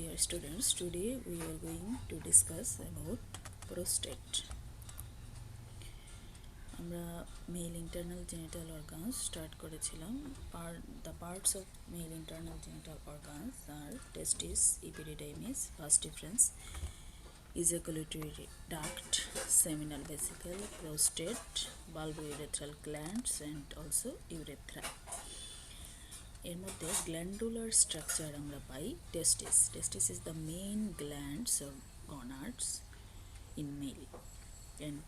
Dear students, today we are going to discuss about prostate. আমরা male internal genital organs start করেছিলাম. The parts of male internal genital organs are testis, epididymis, vas deferens, ejaculatory duct, seminal vesicle, prostate, bulbourethral glands, and also urethra. এর মধ্যে glandular structure আমরা পাই testis. Testis is the main glands or gonads in male, and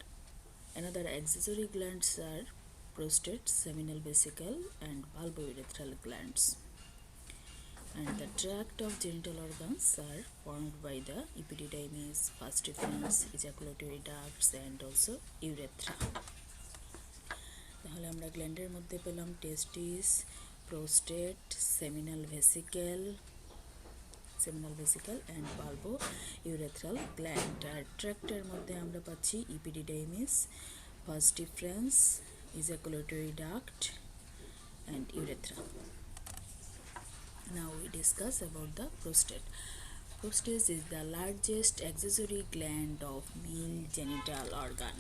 another accessory glands are prostate, seminal vesicle, and bulbourethral glands. And the tract of genital organs are formed by the epididymis, vas deferens, ejaculatory ducts, and also urethra. তাহলে আমরা গ্ল্যান্ডের মধ্যে পেলাম টেস্টিস, prostate, seminal vesicle and bulbourethral gland. আর ট্র্যাক্টের মধ্যে আমরা পাচ্ছি epididymis, vas deferens, ejaculatory duct, and urethra. Now we discuss about the prostate. Prostate is the largest accessory gland of male genital organ.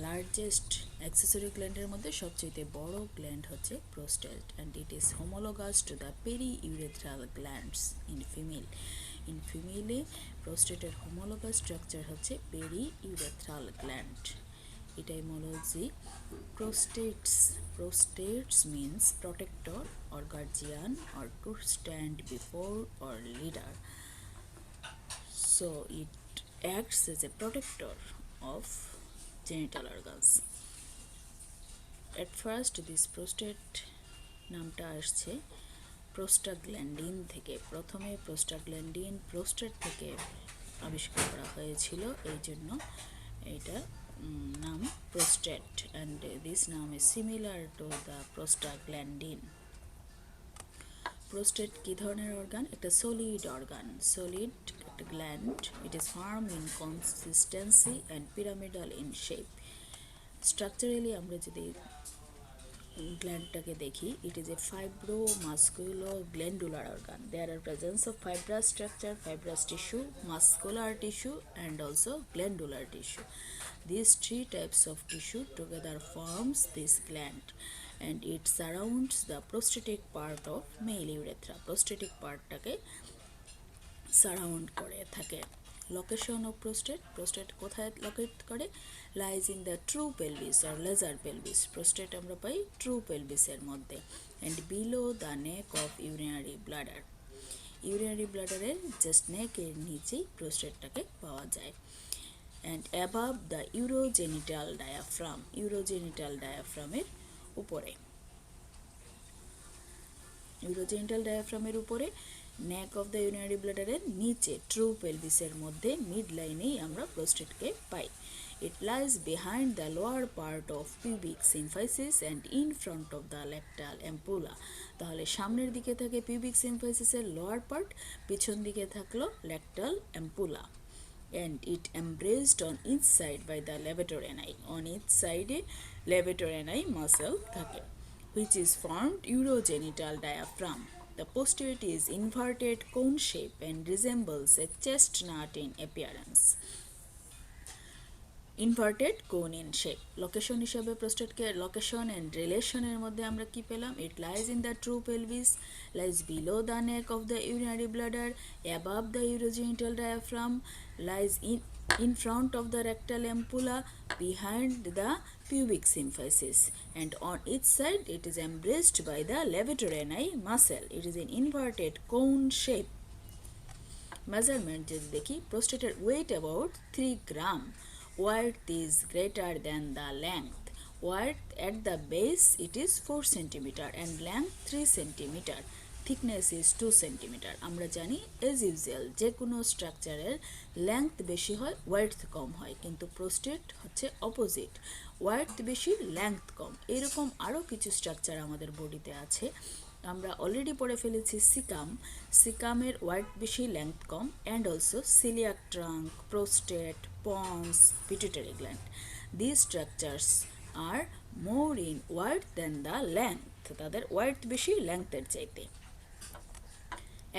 Largest accessory গ্ল্যান্ডের মধ্যে সবচেয়ে বড় gland হচ্ছে prostate, and it is homologous to the periurethral glands in female. In ফিমেলে প্রোস্টেটের homologous structure হচ্ছে periurethral gland. Etymology: prostates means protector or guardian or to stand before or leader. So it acts as a protector of genital organs. At first this prostate নামটা আসছে prostaglandin থেকে. প্রথমে prostaglandin prostate থেকে আবিষ্কার করা হয়েছিল, এই জন্য এটা নাম prostate, and this name is similar to the prostaglandin. Prostate কি ধরনের অর্গান? একটা সলিড অর্গান, সলিড একটা gland. It is firm in consistency and pyramidal in shape. Structurally আমরা যদি গ্ল্যান্ডটাকে দেখি, it is a fibromusculoglandular organ. There are presence of fibrous structure, fibrous tissue, muscular tissue, and also glandular tissue. These three types of tissue together forms this gland, and it surrounds the prostatic part of male urethra. Prostatic partটাকে surround করে থাকে. Location of prostate. Prostate কোথায় locate করে? Lies in the true pelvis or lesser pelvis. Prostate আমরা পাই true পেলভিসের মধ্যে, and below the neck of urinary bladder. Urinary bladder এর just নেকের নিচেই প্রোস্টেটটাকে পাওয়া যায়. And above the urogenital diaphragm. Urogenital diaphragm এর উপরে. Urogenital diaphragm এর উপরে, neck of the urinary bladder এর নিচে ট্রু পেলভিসের মধ্যে মিড লাইনেই আমরা প্রোস্টেটকে পাই. It lies behind the lower part of pubic symphysis and in front of the rectal ampulla. তাহলে সামনের দিকে থাকে pubic symphysis এর লোয়ার পার্ট, পিছন দিকে থাকলো rectal ampulla. And it embraced on each side by the levatorani. On each side levatorani muscle থাকে, which is formed urogenital diaphragm. The posterior is inverted cone shape and resembles a chestnut in appearance. Inverted cone in shape. Location হিসাবে প্রোস্টেটকে location and রিলেশনের মধ্যে আমরা কি পেলাম? It lies in the true pelvis, lies below the neck of the urinary bladder, above the urogenital diaphragm, lies in front of the rectal ampulla, behind the pubic symphysis, and on each side it is embraced by the levatorani muscle. It is an inverted cone shape. Measurement যদি দেখি, প্রোস্টেটের weight about 3 gram. Width is greater than the length. Width at the base it is 4 cm and length 3 cm. Thickness is 2 cm. আমরা জানি as usual যে কোনো স্ট্রাকচারের length বেশি হয়, ওয়েডথ কম হয়, কিন্তু প্রোস্টেট হচ্ছে অপোজিট, ওয়েডথ বেশি লেংথ কম. এরকম আরও কিছু স্ট্রাকচার আমাদের বডিতে আছে. আমরা অলরেডি পড়ে ফেলেছি সিকাম. সিকামের ওয়েডথ বেশি লেংথ কম, and also coeliac trunk, prostate, pons, pituitary gland. This structures are more in width than the length. তাদের ওয়েডথ বেশি লেংথের চাইতে.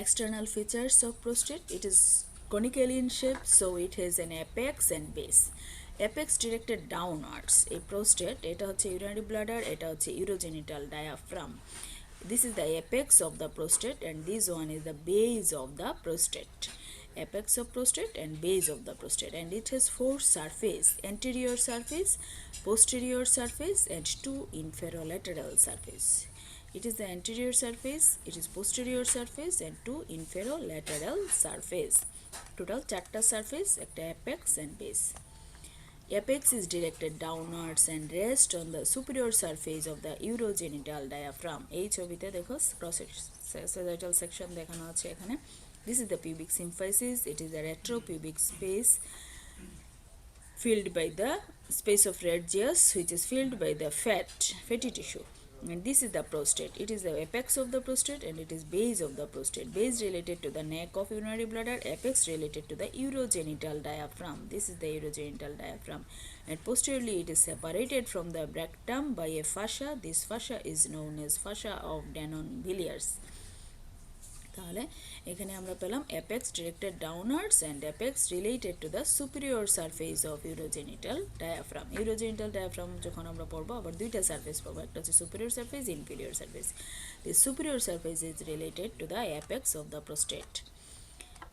External features of prostate, it is conical in shape, so it has an apex and base. Apex directed downwards. A prostate, এটা হচ্ছে urinary bladder, এটা হচ্ছে urogenital diaphragm. This is the apex of the prostate and this one is the base of the prostate. Apex of prostate and base of the prostate, and it has four surface: anterior surface, posterior surface and two inferolateral surface. It is the anterior surface, it is posterior surface and two inferolateral surface. Total 4টা surface, একটা apex and base. Apex is directed downwards and rests on the superior surface of the urogenital diaphragm. এই ছবিতে দেখো cross sagittal section দেখানো আছে এখানে. This is the pubic symphysis. It is the retropubic space filled by the space of radius, which is filled by the fatty tissue. And this is the prostate. It is the apex of the prostate and it is base of the prostate. Base related to the neck of urinary bladder, apex related to the urogenital diaphragm. This is the urogenital diaphragm. And posteriorly it is separated from the rectum by a fascia. This fascia is known as fascia of Danon-Villiers. তাহলে এখানে আমরা পেলাম apex directed downwards and apex related to the superior surface of urogenital diaphragm. Urogenital diaphragm যখন আমরা পড়বো আবার দুইটা surface পাবো, একটা হচ্ছে superior surface, inferior surface. This superior surface is related to the apex of the prostate.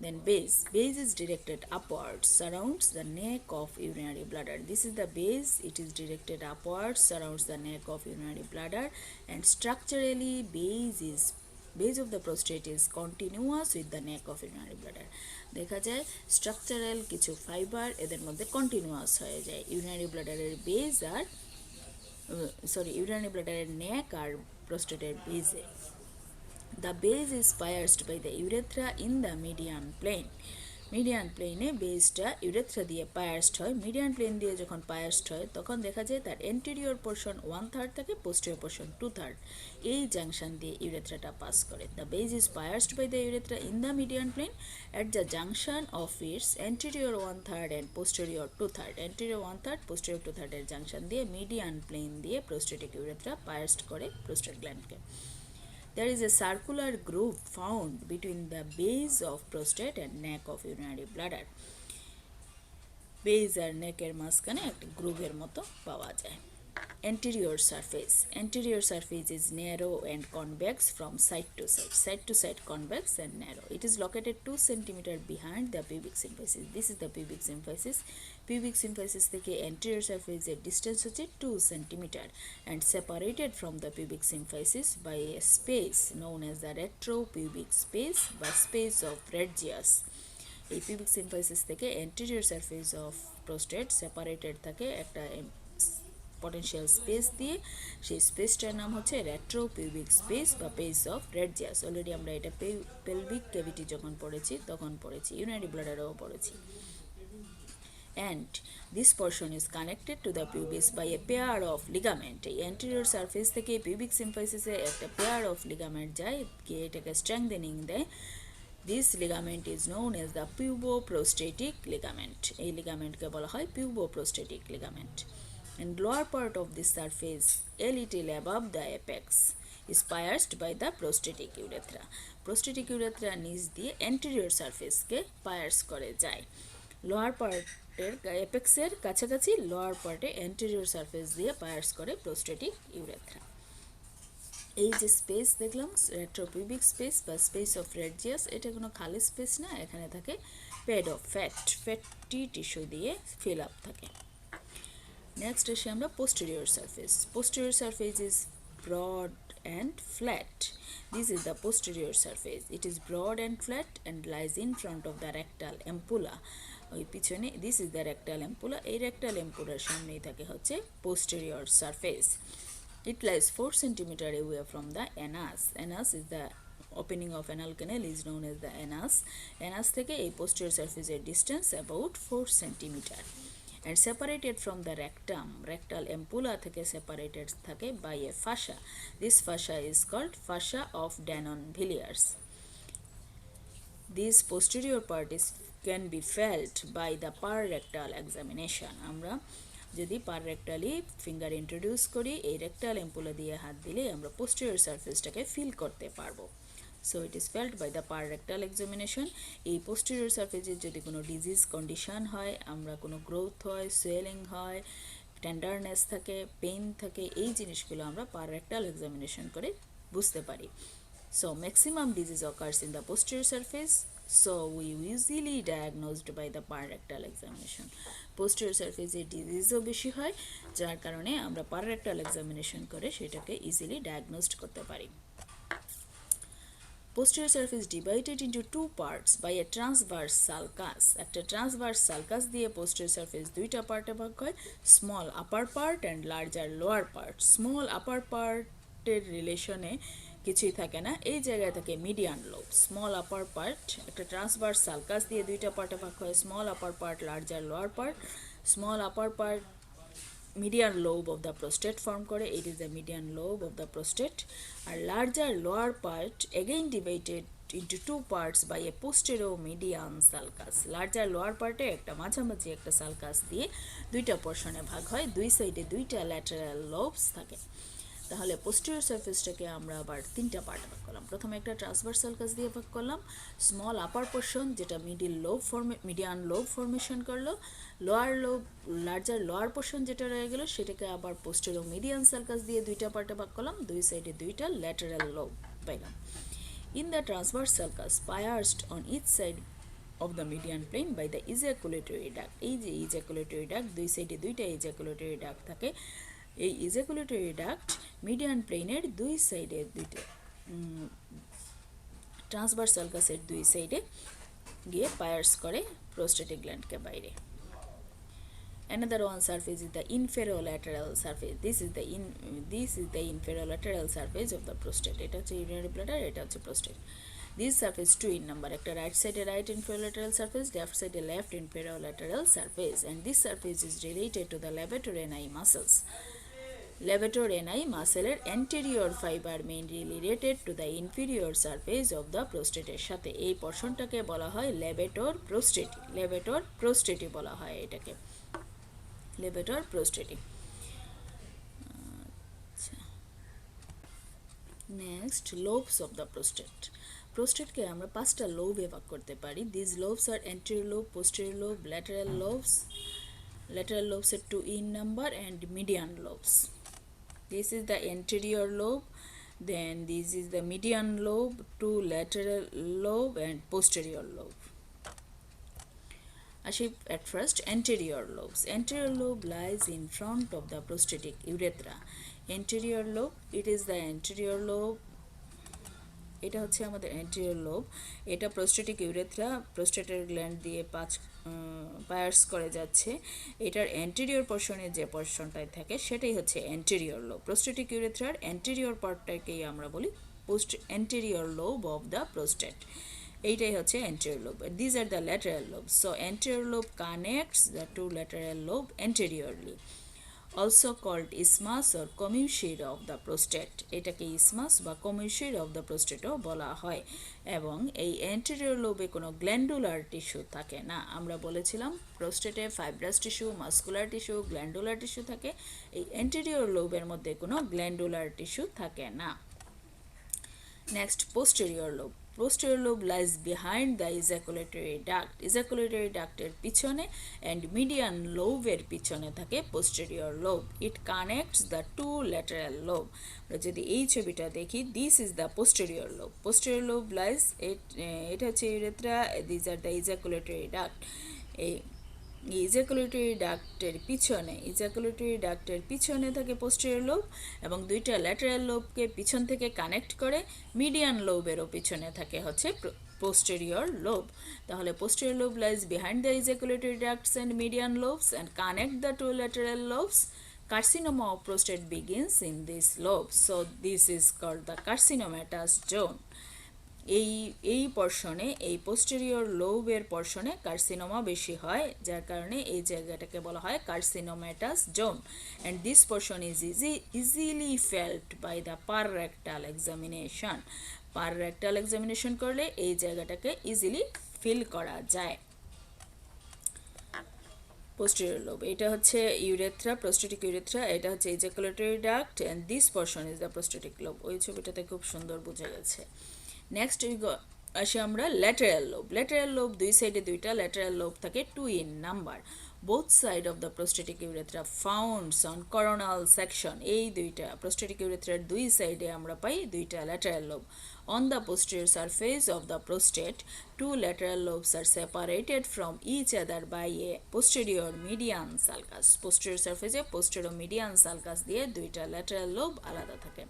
Then base. Base is directed upwards, surrounds the neck of urinary bladder. This is the base. It is directed upwards, surrounds the neck of urinary bladder, and structurally base of the prostate is continuous with the neck of urinary bladder. দেখা যায় structural কিছু fibre এদের মধ্যে continuous হয়ে যায়। Urinary ব্লাডারের base আর urinary ব্লাডারের নেক আর প্রোস্টেটের বেজে। The base is pierced by the urethra in the median plane. Median প্লেনে বেসটা ইউরেথ্রা দিয়ে পায়ার্সড হয়। মিডিয়ান প্লেন দিয়ে যখন পায়ার্সড হয় তখন দেখা যায় তার এন্টেরিয়র পোর্শন 1/3 থাকে, পোস্টেরিয়র পোর্শন 2/3। এই জাংশন দিয়ে ইউরেথ্রাটা পাস করে। The base is pierced by the urethra in the median plane at the junction of its anterior 1/3 and posterior 2/3। Anterior 1/3, posterior 2/3 এর জাংশন দিয়ে মিডিয়ান প্লেন দিয়ে প্রোস্টেটিক ইউরেথ্রা পায়ার্সড করে prostate গ্ল্যান্ডকে। There is a circular groove found between the base of prostate and neck of urinary bladder. Base আর নেকের মাঝখানে একটা গ্রুভের মতো পাওয়া যায়। Anterior surface. Anterior surface is narrow and convex from side to side. Side to side convex and narrow. It is located 2 cm behind the pubic symphysis. This is the pubic symphysis. Pubic symphysis থেকে anterior surface এর distance হচ্ছে 2 cm and separated from the pubic symphysis by a space known as the retropubic space বা space of radius. এই pubic symphysis থেকে anterior surface of prostate separated থাকে একটা potential space দিয়ে। সেই স্পেসটার নাম হচ্ছে রেট্রোপিউবিক স্পেস বা পেস অফ রেডিয়াস। অলরেডি আমরা এটা পেলভিক ক্যাভিটি যখন পড়েছি তখন পড়েছি, ইউরিনারি ব্লাডারেও পড়েছি। And this portion is connected to the pubis by a pair of ligament. এই anterior surface থেকে pubic symphysis এ একটা pair of ligament যায়, গিয়ে এটাকে strengthening দেয়। This ligament is known as the puboprostatic ligament. এই লিগামেন্টকে বলা হয় puboprostatic ligament. And lower part of this surface, a little above the apex, is pierced by the prostatic urethra. Prostatic urethra নিচ দিয়ে anterior surface কে pierce করে যায়। Lower পার্টের অ্যাপেক্সের কাছাকাছি lower পার্টে anterior surface দিয়ে pierce করে prostatic urethra. এই যে স্পেস দেখলাম রেট্রোপিউবিক স্পেস বা স্পেস অফ রেডিয়াস, এটা কোনো খালি স্পেস না, এখানে থাকে পেড অফ ফ্যাটি টিস্যু দিয়ে ফিল আপ থাকে। নেক্সট আসি আমরা posterior surface. Posterior surface is broad and flat. This is the posterior surface. It is broad and flat and lies in front of the rectal ampulla. ওই পিছনে this is the rectal ampulla. এই rectal ampulla সামনেই থাকে হচ্ছে posterior surface. It lies 4 cm away from the anus. Anus is the opening of anal canal is known as the anus. Anus থেকে এই posterior surface এর distance about 4 cm. And separated from the rectum, rectal ampulla থেকে separated থাকে by a fascia. This fascia is called fascia of Danon-Villiers. This posterior part can be felt by the parrectal examination. আমরা যদি parrectally finger introduce করি, এই rectal ampulla দিয়ে হাত দিলে আমরা posterior surface টাকে feel করতে পারবো। So it is felt by the per rectal examination. এই পোস্টেরিয়র সারফেসের যদি কোনো ডিজিজ কন্ডিশন হয়, আমরা কোনো গ্রোথ হয়, সোয়েলিং হয়, টেন্ডারনেস থাকে, পেইন থাকে, এই জিনিসগুলো আমরা পাররেক্টাল এক্সামিনেশন করে বুঝতে পারি। So maximum disease occurs in the posterior surface, so we usually diagnosed by the parrectal examination. Posterior surface এ ডিজিজও বেশি হয়, যার কারণে আমরা পাররেক্টাল এক্সামিনেশন করে সেটাকে ইজিলি ডায়াগনোসড করতে পারি। Posterior surface divided into two parts by a transverse sulcus. একটা transverse sulcus দিয়ে posterior surface দুইটা পার্টে ভাগ হয়, small upper part and larger lower part. Small upper part এর রিলেশনে কিছুই থাকে না, এই জায়গায় থাকে মিডিয়ান লোব। স্মল আপার পার্ট একটা ট্রান্সভার্স সালকাস দিয়ে দুইটা পার্টে ভাগ হয়, small upper part, larger lower part. Small upper part median lobe of the prostate form করে, it is the median lobe of the prostate. আর larger lower part again divided into two parts by a posterior median sulcus. larger lower part এ একটা মাঝামাঝি একটা sulcus দিয়ে দুইটা পোর্শনে ভাগ হয়, দুই সাইডে দুইটা ল্যাটারাল লোবস থাকে। তাহলে পোস্টেরিয়র সারফেসটাকে আমরা আবার তিনটা পার্টে ভাগ করলাম। প্রথমে একটা ট্রান্সভার্স সালকাস দিয়ে ভাগ করলাম, স্মল আপার পোর্শন যেটা মিডিয়ান লোব ফর্মেশন করলো, lower lobe larger lower portion যেটা রয়ে গেল সেটাকে আবার পোস্টেরিয়র মিডিয়ান সালকাস দিয়ে দুইটা পার্টে ভাগ করলাম, দুই সাইডে দুইটা ল্যাটারাল লোব পাইলাম। In the transverse sulcus pierced on each side of the median plane by the ejaculatory duct, এই যে ejaculatory duct, দুই সাইডে দুইটা ejaculatory duct থাকে, এই ejaculatory duct মিডিয়ান প্লেনের দুই সাইডে দুইটা ট্রান্সভার্স সালকাসের দুই সাইডে গিয়ে পায়ার্স করে প্রোস্টেটিক গ্ল্যান্ডকে বাইরে। Another one surface is the inferolateral surface. This is the inferolateral surface of the prostate. এটা হচ্ছে urinary bladder, এটা হচ্ছে prostate. This surface two in number. একটা right side right inferolateral surface, left side left inferolateral surface, and this surface is related to the levator ani muscles. Levator ani muscle এর anterior fiber mainly related to the inferior surface of the prostate এর সাথে এই পোর্শনটাকে বলা হয় levator prostati. levator prostati বলা হয় এটাকে, levator prostati. Next, lobes of the prostate. প্রোস্টেটকে আমরা পাঁচটা লোবে ভাগ করতে পারি। This lobes are anterior lobe, posterior lobe, lateral lobes. Lateral lobes are two in number and median lobes. This is the anterior lobe, then this is the median lobe, two lateral lobe and posterior lobe. At first, anterior lobes. Anterior lobe lies in front of the prostatic urethra. Anterior lobe, it is the anterior lobe. এটা হচ্ছে আমাদের anterior lobe. এটা prostatic urethra, প্রোস্টেটের gland দিয়ে Peirce করে যাচ্ছে। এটার anterior পোর্শনে যে পোর্শনটায় থাকে সেটাই হচ্ছে anterior lobe. প্রোস্টেটিক ইউরেথ্রার anterior পার্টটাকেই আমরা বলি anterior lobe of the prostate. এইটাই হচ্ছে anterior lobe. These are the lateral lobes. So anterior lobe connects the two lateral lobe anteriorly. Also called isthmus or commissure of the prostate. এটাকে isthmus বা commissure of the prostate ও বলা হয়। এবং এই anterior lobe কোনো glandular tissue থাকে না। আমরা বলেছিলাম প্রোস্টেটে fibrous tissue, muscular tissue, glandular tissue থাকে, এই anterior লোবের মধ্যে কোনো গ্ল্যান্ডুলার টিস্যু থাকে না। Next, posterior lobe. Posterior lobe lies behind the ejaculatory duct. Ejaculatory duct এর পিছনে and median lobe এর পিছনে থাকে posterior lobe. It connects the two lateral lobe. আমরা যদি এই ছবিটা দেখি, this is the posterior lobe. Posterior lobe lies, এটা হচ্ছে urethra, these are the ejaculatory duct. এই ejaculatory ডাক্টের পিছনে থাকে posterior lobe এবং দুইটা lateral লোবকে পিছন থেকে কানেক্ট করে মিডিয়ান লোবেরও পিছনে থাকে হচ্ছে posterior lobe. তাহলে posterior lobe lies behind the ejaculatory ducts and median lobes and connect the two lateral lobes. Carcinoma of prostate begins in this lobe. So this is called the carcinomatous zone. এই পোর্শনে, এই posterior লোবের পোর্শনে carcinoma বেশি হয়, যার কারণে এই জায়গাটাকে বলা হয় carcinomatous zone. And this portion is easily felt by the per rectal examination. Per rectal examination করলে এই জায়গাটাকে ইজিলি ফিল করা যায়। posterior lobe, এটা হচ্ছে ইউরেথ্রা, প্রোস্টেটিক ইউরেথ্রা, এটা হচ্ছে ejaculatory duct and this portion is the prostatic lobe. ওই ছবিটাতে খুব সুন্দর বোঝা গেছে। নেক্সট আসি আমরা ল্যাটেরাল লোব। ল্যাটেরাল লোব দুই সাইডে দুইটা ল্যাটেরাল লোব থাকে, 2 in number. Both side of the prostatic urethra founds on coronal section. এই দুইটা প্রোস্টেটিক ইউরেথ্রার দুই সাইডে আমরা পাই দুইটা lateral lobe. On the posterior surface of the prostate, two lateral lobes are separated from each other by a posterior median sulcus. Posterior surface posterior median sulcus দিয়ে দুইটা lateral lobe আলাদা থাকে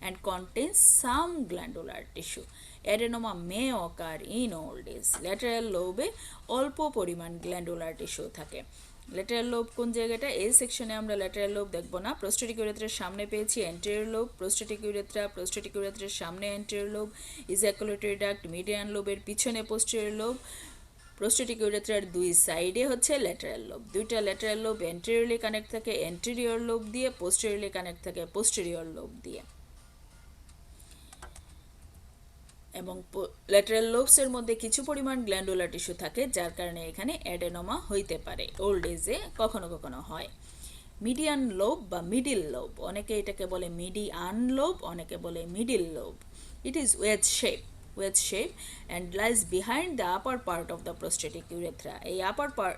and contains some glandular tissue. Adenoma may occur in old age. Lateral lobe অল্প পরিমাণ glandular tissue থাকে। Lateral lobe কোন জায়গাটা? এই সেকশনে আমরা ল্যাটেরাল লোব দেখব না। প্রোস্টেটিক ইউরেথ্রার সামনে পেয়েছি অ্যান্টেরিয়র লোব, প্রোস্টেটিক ইউরেথ্রার সামনে anterior lobe, ejaculatory duct median লোবের পিছনে পোস্টেরিয়র লোব, প্রোস্টেটিক ইউরেথ্রার দুই সাইডে হচ্ছে ল্যাটেরাল লোব। দুইটা ল্যাটেরাল লোব অ্যান্টেরিয়রলি কানেক্ট থাকে অ্যান্টেরিয়র লোব দিয়ে, পোস্টেরিয়রলি কানেক্ট থাকে পোস্টেরিয়র লোব দিয়ে। এবং ল্যাটেরাল লোবসের মধ্যে কিছু পরিমাণ গ্ল্যান্ডুলার টিস্যু থাকে, যার কারণে এখানে অ্যাডেনোমা হইতে পারে, ওল্ড এজে কখনো কখনো হয়। মিডিয়ান লোব বা মিডিল লোব, অনেকে এটাকে বলে মিডিয়ান লোব, অনেকে বলে middle lobe. It is wedge shape and lies behind the upper part of the prostatic urethra. A upper part,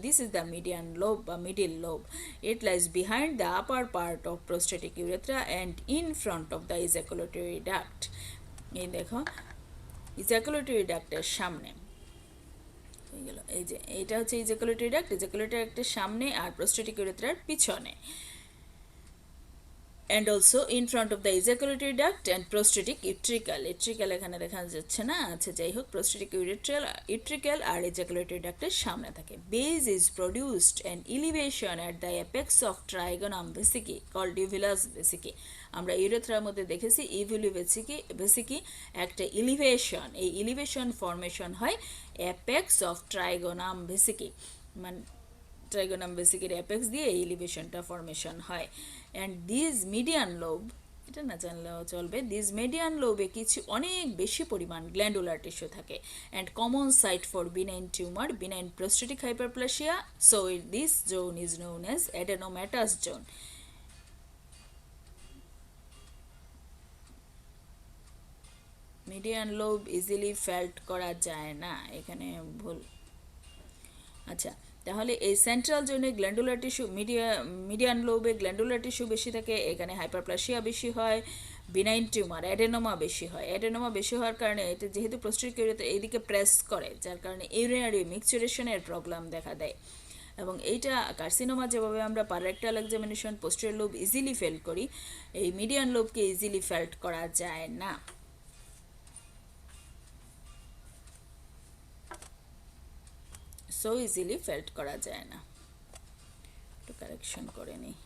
this is the median lobe বা middle lobe. It lies behind the upper part of prostatic urethra and in front of the ejaculatory duct. এই দেখো ejaculatory ডাক্টের সামনে হয়ে গেল, এই যে এইটা হচ্ছে ইজাকুলেটরি ডাক্টের সামনে আর প্রোস্টেটিক ইউরেথ্রার পিছনে। and also in front of the ejaculatory duct and prostatic utricle. এখানে দেখা যাচ্ছে না, আচ্ছা যাই হোক, prostatic utricle আর ejaculatory ductর সামনে থাকে। Base is produced an elevation at the apex of trigonum vesicae called uvulus vesicae. আমরা ইউরেথ্রার মধ্যে দেখেছি ইভুলি ভেসিকি একটা ইলিভেশন, এই ইলিভেশন ফর্মেশন হয় অ্যাপেক্স অফ ট্রাইগোনাম ভেসিকি, মানে ট্রাইগোনাম ভেসিকির অ্যাপেক্স দিয়ে এই ইলিভেশনটা ফর্মেশন হয়। অ্যান্ড দিস মিডিয়ান লোব, এটা না জানলেও চলবে, দিস মিডিয়ান লোবে কিছু অনেক বেশি পরিমাণ গ্ল্যান্ডুলার টিস্যু থাকে and common site for benign tumour, benign prostatic hyperplasia, so this zone is known as adenomatous zone. Median lobe easily felt করা যায় না, এখানে ভুল। আচ্ছা, তাহলে এই সেন্ট্রাল জোনে গ্ল্যান্ডুলার টিস্যু, মিডিয়ান লোবে গ্ল্যান্ডুলার টিস্যু বেশি থাকে, এখানে হাইপারপ্লাসিয়া বেশি হয়, বিনাইন টিউমার অ্যাডেনোমা বেশি হয়। অ্যাডেনোমা বেশি হওয়ার কারণে এটা যেহেতু প্রোস্টেটিক ইউরেথ্রা এইদিকে প্রেস করে, যার কারণে ইউরিনারি মিক্সচারেশনের প্রবলেম দেখা দেয়। এবং এইটা কার্সিনোমা যেভাবে আমরা per rectal examination posterior lobe easily feel করি, এই মিডিয়ান লোবকে ইজিলি ফেল্ট করা যায় না। সো ইজিলি ফেল্ট করা যায় না। একটু কারেকশন করে নিই।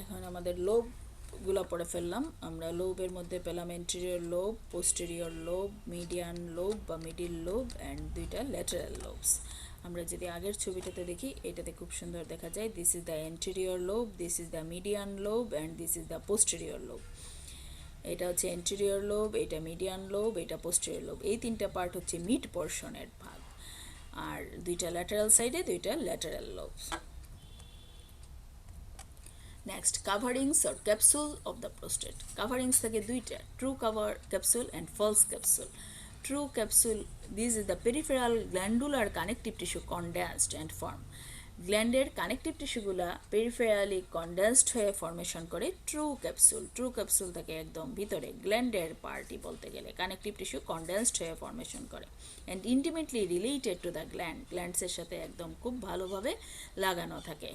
এখন আমাদের লোবগুলো পড়ে ফেললাম আমরা। লোবের মধ্যে পেলাম anterior lobe, posterior lobe, median lobe বা মিডিল লোব অ্যান্ড দুইটা ল্যাটেরাল লোবস। আমরা যদি আগের ছবিটাতে দেখি, এটাতে খুব সুন্দর দেখা যায়, this is the anterior lobe, this is the median lobe and this is the posterior lobe. এটা হচ্ছে এন্টেরিয়র লোব, এটা মিডিয়ান লোব, এটা পোস্টেরিয়র লোব। এই তিনটা পার্ট হচ্ছে মিড পোর্শনের ভাগ, আর দুইটা ল্যাটেরাল সাইডে দুইটা lateral lobes. Next, coverings or capsule of the prostate. Coverings থাকে দুইটা, true cover capsule and false capsule. True capsule, this is the peripheral glandular connective tissue condensed and form. গ্ল্যান্ডের connective টিস্যুগুলা peripherally condensed হয়ে formation করে true capsule. True capsule থাকে একদম ভিতরে, গ্ল্যান্ডের পার্টি বলতে গেলে কানেকটিভ টিস্যু কনডেন্সড হয়ে ফর্মেশন করে and intimately related to the গ্ল্যান্ডসের সাথে একদম খুব ভালোভাবে লাগানো থাকে,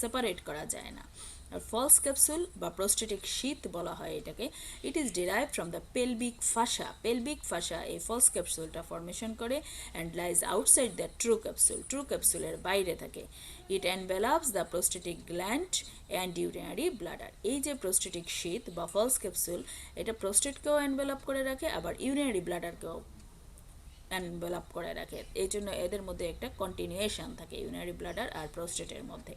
সেপারেট করা যায় না। আর ফলস ক্যাপসুল বা প্রোস্টেটিক শীত বলা হয় এটাকে, it is derive from the pelvic fascia. Pelvic fascia এই ফলস ক্যাপসুলটা ফর্মেশন করে and lies outside the true capsule. True ক্যাপসুলের বাইরে থাকে। It envelops the prostatic gland and urinary bladder. এই যে প্রোস্টেটিক শীত বা ফলস ক্যাপসুল, এটা প্রোস্টেটকেও এনভেলপ করে রাখে, আবার ইউরিনারি ব্লাডারকেও এনভেলপ করে রাখে, এই জন্য এদের মধ্যে একটা কন্টিনিউয়েশন থাকে ইউরিনারি ব্লাডার আর প্রোস্টেটের মধ্যে।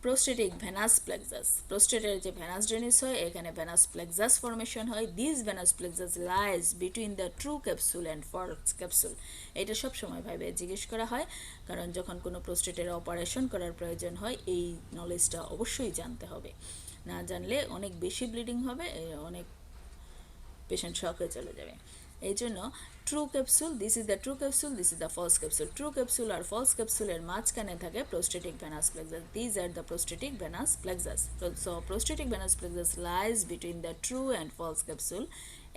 প্রোস্টেটিক ভেনাস প্লেক্সাস, প্রোস্টেটের যে ভেনাস ড্রেনেজ হয় এখানে ভেনাস প্লেক্সাস ফর্মেশন হয়। This venous plexus lies between the true capsule and false capsule. এটা সবসময় ভাবে জিজ্ঞেস করা হয়, কারণ যখন কোনো প্রোস্টেটের অপারেশন করার প্রয়োজন হয় এই নলেজটা অবশ্যই জানতে হবে, না জানলে অনেক বেশি ব্লিডিং হবে, অনেক পেশেন্ট শক হয়ে চলে যাবে। এই জন্য true capsule, this is the true capsule, this is the false capsule. True capsule আর ফলস ক্যাপসুলের মাঝখানে থাকে prostatic venous plexus. These are the prostatic venous plexus. So prostatic venous plexus lies between the true and false capsule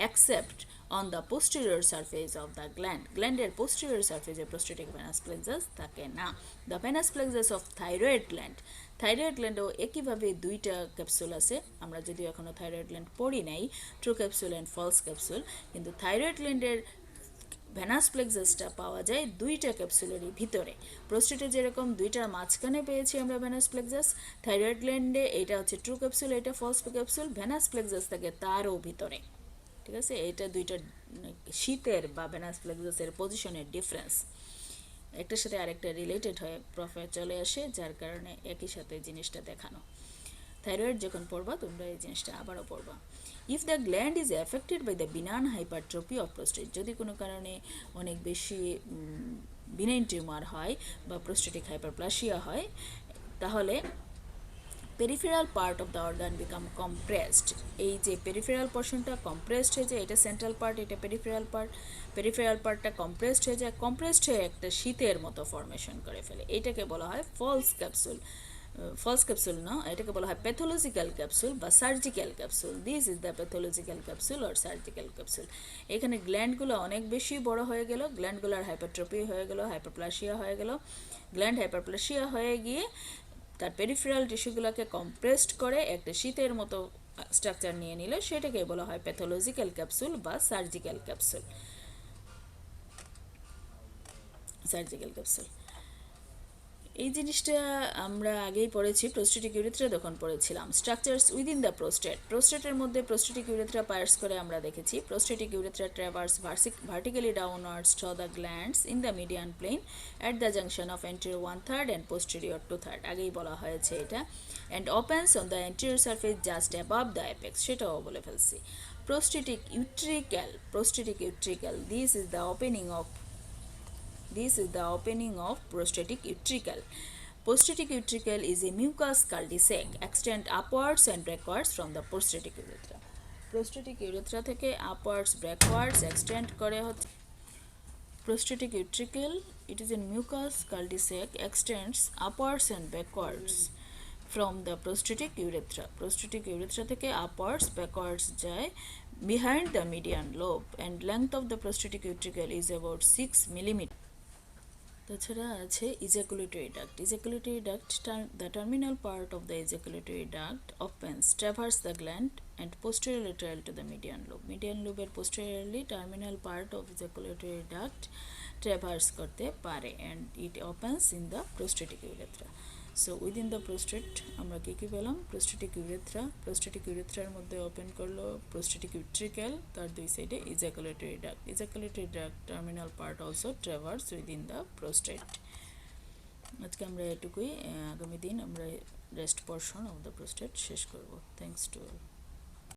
except on the posterior surface of the gland. গ্ল্যান্ডের posterior surface এ prostatic venous plexus থাকে না। The venous plexus of thyroid gland, thyroid গ্ল্যান্ডেও একইভাবে দুইটা capsule আছে। আমরা যদিও এখনও থাইরয়েড গ্ল্যান্ড পড়ি নাই, true capsule and false capsule, কিন্তু থাইরয়েড গ্ল্যান্ডের ভেনাস প্লেক্সাসটা পাওয়া যায় দুইটা ক্যাপসুলেরই ভিতরে। প্রোস্টেটে যেরকম দুইটার মাঝখানে পেয়েছি আমরা ভেনাস প্লেক্সাস, থাইরয়েড গ্ল্যান্ডে এটা হচ্ছে ট্রু ক্যাপসুল, এটা ফলস ক্যাপসুল, ভেনাস প্লেক্সাস থাকে তারও ভিতরে। ঠিক আছে, এটা দুইটা শীতের বা ভেনাস প্লেক্সাসের পজিশনের ডিফারেন্স, একটার সাথে আরেকটা রিলেটেড হয়ে প্রফে চলে আসে, যার কারণে একই সাথে জিনিসটা দেখানো। থাইরয়েড যখন পড়বা তোমরা এই জিনিসটা আবারও পড়বা। If the gland is affected by the benign hypertrophy of prostate, যদি কোনো কারণে অনেক বেশি বিনাইন টিউমার হয় বা প্রোস্টেটিক হাইপারপ্লাসিয়া হয়, তাহলে peripheral part of the organ become compressed. এই যে পেরিফেরাল পোর্শনটা কম্প্রেসড হয়ে যায়, এটা সেন্ট্রাল পার্ট, এটা পেরিফেরাল পার্ট, পেরিফেরাল পার্টটা কম্প্রেসড হয়ে যায়, কম্প্রেসড হয়ে একটা শীতের মতো ফর্মেশন করে ফেলে। এটাকে বলা হয় ফলস ক্যাপসুল। ফলস ক্যাপসুল না, এটাকে বলা হয় প্যাথোলজিক্যাল ক্যাপসুল বা surgical capsule. This is the pathological capsule or surgical capsule. এখানে গ্ল্যান্ডগুলো অনেক বেশি বড় হয়ে গেল, গ্ল্যান্ডগুলোর হাইপারট্রপি হয়ে গেল, হাইপারপ্লাসিয়া হয়ে গেল, গ্ল্যান্ড হাইপারপ্লাসিয়া হয়ে গিয়ে তার পেরিফেরাল টিস্যুগুলোকে কম্প্রেসড করে একটা শীতের মতো স্ট্রাকচার নিয়ে নিলে সেটাকে বলা হয় প্যাথোলজিক্যাল ক্যাপসুল বা সার্জিক্যাল ক্যাপসুল। সার্জিক্যাল ক্যাপসুল এই জিনিসটা আমরা আগেই পড়েছি, প্রোস্টেটিক ইউরেথ্রা যখন পড়েছিলাম। স্ট্রাকচারস উইদিন দ্য প্রোস্টেট, প্রোস্টেটের মধ্যে প্রোস্টেটিক ইউরেথ্রা পায়ার্স করে আমরা দেখেছি। Prostatic urethra traverse vertically downwards through the glands in the median plane at the junction of anterior 1/3 and posterior 2/3, আগেই বলা হয়েছে এটা, and opens on the anterior surface just above the apex, সেটাও বলে ফেলছি। Prostatic utricle, this is the opening of prostatic utricle. Prostatic utricle is a mucous cul-de-sac extend upwards and backwards from the prostatic urethra. Prostatic urethra থেকে upwards backwards extend করে হচ্ছে prostatic utricle. It is a mucous cul-de-sac extends upwards and backwards from the prostatic urethra. Prostatic urethra থেকে upwards backwards যায় behind the median lobe, and length of the prostatic utricle is about 6 millimeters. তাছাড়া আছে ejaculatory duct. Ejaculatory duct, the terminal part of the ejaculatory duct opens, traverse the gland and posterior lateral to the median lobe. Median lobe posteriorly terminal part of ejaculatory duct traverse করতে পারে and it opens in the prostatic urethra. So within the prostate আমরা কি কি পেলাম? prostatic urethra মধ্যে open করলো prostatic utricle, তার দুই সাইডে ejaculatory duct terminal part also traverse within the prostate. আজকে আমরা এটুকুই, আগামী দিন আমরা rest portion of the prostate শেষ করব। Thanks to all.